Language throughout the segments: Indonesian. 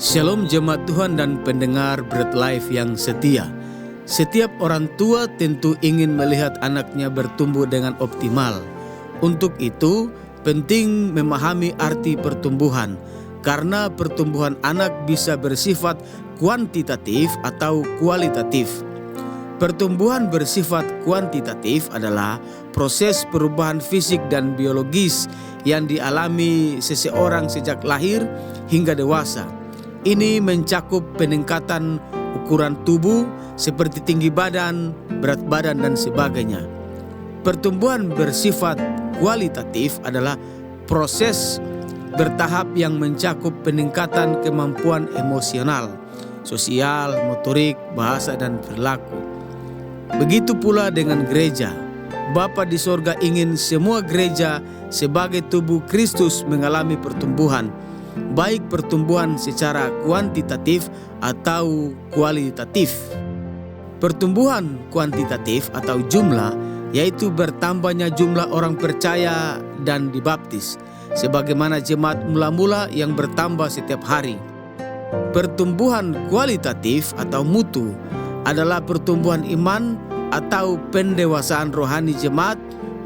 Shalom jemaat Tuhan dan pendengar Bread Life yang setia. Setiap orang tua tentu ingin melihat anaknya bertumbuh dengan optimal. Untuk itu, penting memahami arti pertumbuhan, karena pertumbuhan anak bisa bersifat kuantitatif atau kualitatif. Pertumbuhan bersifat kuantitatif adalah proses perubahan fisik dan biologis yang dialami seseorang sejak lahir hingga dewasa. Ini mencakup peningkatan ukuran tubuh seperti tinggi badan, berat badan, dan sebagainya. Pertumbuhan bersifat kualitatif adalah proses bertahap yang mencakup peningkatan kemampuan emosional, sosial, motorik, bahasa, dan perilaku. Begitu pula dengan gereja. Bapa di sorga ingin semua gereja sebagai tubuh Kristus mengalami pertumbuhan, baik pertumbuhan secara kuantitatif atau kualitatif. Pertumbuhan kuantitatif atau jumlah, yaitu bertambahnya jumlah orang percaya dan dibaptis, sebagaimana jemaat mula-mula yang bertambah setiap hari. Pertumbuhan kualitatif atau mutu adalah pertumbuhan iman atau pendewasaan rohani jemaat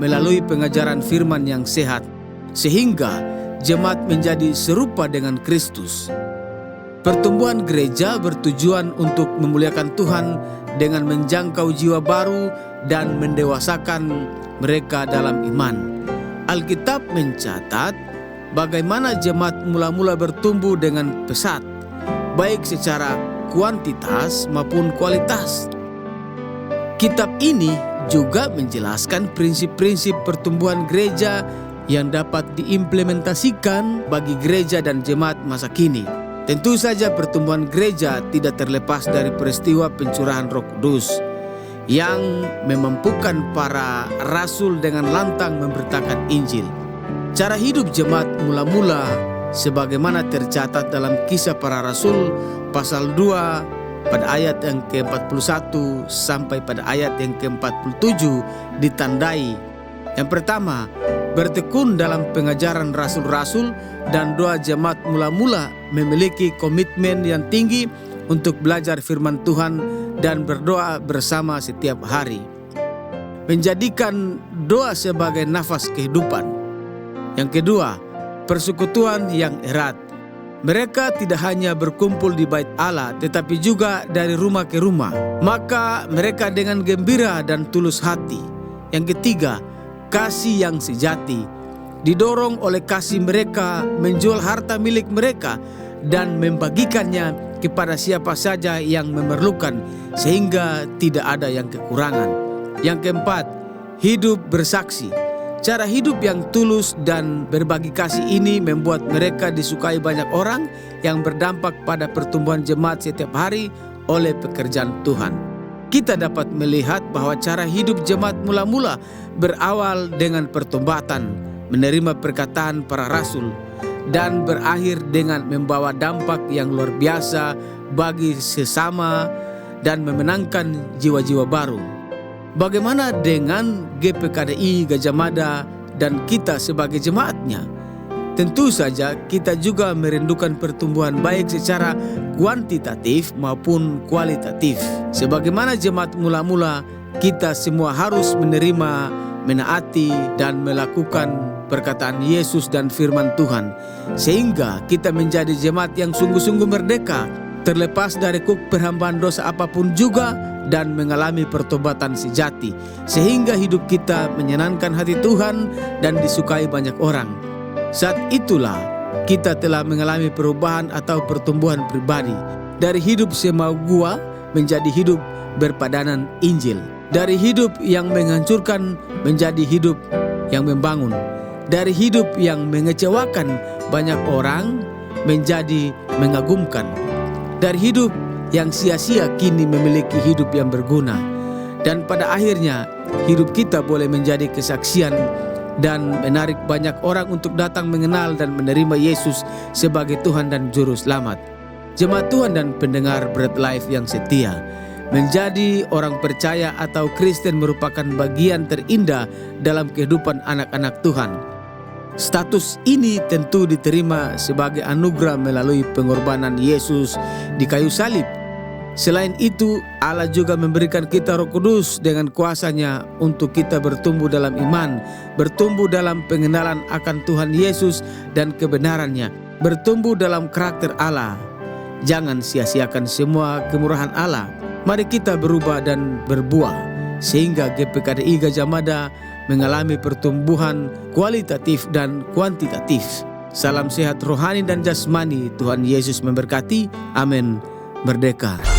melalui pengajaran firman yang sehat, sehingga jemaat menjadi serupa dengan Kristus. Pertumbuhan gereja bertujuan untuk memuliakan Tuhan dengan menjangkau jiwa baru dan mendewasakan mereka dalam iman. Alkitab mencatat bagaimana jemaat mula-mula bertumbuh dengan pesat, baik secara kuantitas maupun kualitas. Kitab ini juga menjelaskan prinsip-prinsip pertumbuhan gereja yang dapat diimplementasikan bagi gereja dan jemaat masa kini. Tentu saja pertumbuhan gereja tidak terlepas dari peristiwa pencurahan Roh Kudus yang memampukan para rasul dengan lantang memberitakan Injil. Cara hidup jemaat mula-mula sebagaimana tercatat dalam Kisah Para Rasul pasal 2 pada ayat yang ke-41 sampai pada ayat yang ke-47 ditandai. Yang pertama, bertekun dalam pengajaran rasul-rasul, dan doa jemaat mula-mula memiliki komitmen yang tinggi untuk belajar firman Tuhan dan berdoa bersama setiap hari. Menjadikan doa sebagai nafas kehidupan. Yang kedua, persekutuan yang erat. Mereka tidak hanya berkumpul di bait Allah, tetapi juga dari rumah ke rumah. Maka mereka dengan gembira dan tulus hati. Yang ketiga, kasih yang sejati. Didorong oleh kasih mereka menjual harta milik mereka dan membagikannya kepada siapa saja yang memerlukan, sehingga tidak ada yang kekurangan. Yang keempat, hidup bersaksi. Cara hidup yang tulus dan berbagi kasih ini membuat mereka disukai banyak orang yang berdampak pada pertumbuhan jemaat setiap hari oleh pekerjaan Tuhan. Kita dapat melihat bahwa cara hidup jemaat mula-mula berawal dengan pertobatan, menerima perkataan para rasul, dan berakhir dengan membawa dampak yang luar biasa bagi sesama dan memenangkan jiwa-jiwa baru. Bagaimana dengan GPKDI Gajah Mada dan kita sebagai jemaatnya? Tentu saja kita juga merindukan pertumbuhan baik secara kuantitatif maupun kualitatif. Sebagaimana jemaat mula-mula, kita semua harus menerima, menaati, dan melakukan perkataan Yesus dan firman Tuhan, sehingga kita menjadi jemaat yang sungguh-sungguh merdeka, terlepas dari kuk perhambaan dosa apapun juga, dan mengalami pertobatan sejati, sehingga hidup kita menyenangkan hati Tuhan dan disukai banyak orang. Saat itulah kita telah mengalami perubahan atau pertumbuhan pribadi, dari hidup semau gua menjadi hidup berpadanan Injil, dari hidup yang menghancurkan menjadi hidup yang membangun, dari hidup yang mengecewakan banyak orang menjadi mengagumkan, dari hidup yang sia-sia kini memiliki hidup yang berguna. Dan pada akhirnya hidup kita boleh menjadi kesaksian dan menarik banyak orang untuk datang mengenal dan menerima Yesus sebagai Tuhan dan Juru Selamat. Jemaat Tuhan dan pendengar Bread Life yang setia, menjadi orang percaya atau Kristen merupakan bagian terindah dalam kehidupan anak-anak Tuhan. Status ini tentu diterima sebagai anugerah melalui pengorbanan Yesus di kayu salib. Selain itu, Allah juga memberikan kita Roh Kudus dengan kuasa-Nya untuk kita bertumbuh dalam iman, bertumbuh dalam pengenalan akan Tuhan Yesus dan kebenaran-Nya, bertumbuh dalam karakter Allah. Jangan sia-siakan semua kemurahan Allah. Mari kita berubah dan berbuah, sehingga GPKDI Gajah Mada mengalami pertumbuhan kualitatif dan kuantitatif. Salam sehat rohani dan jasmani. Tuhan Yesus memberkati. Amin. Merdeka.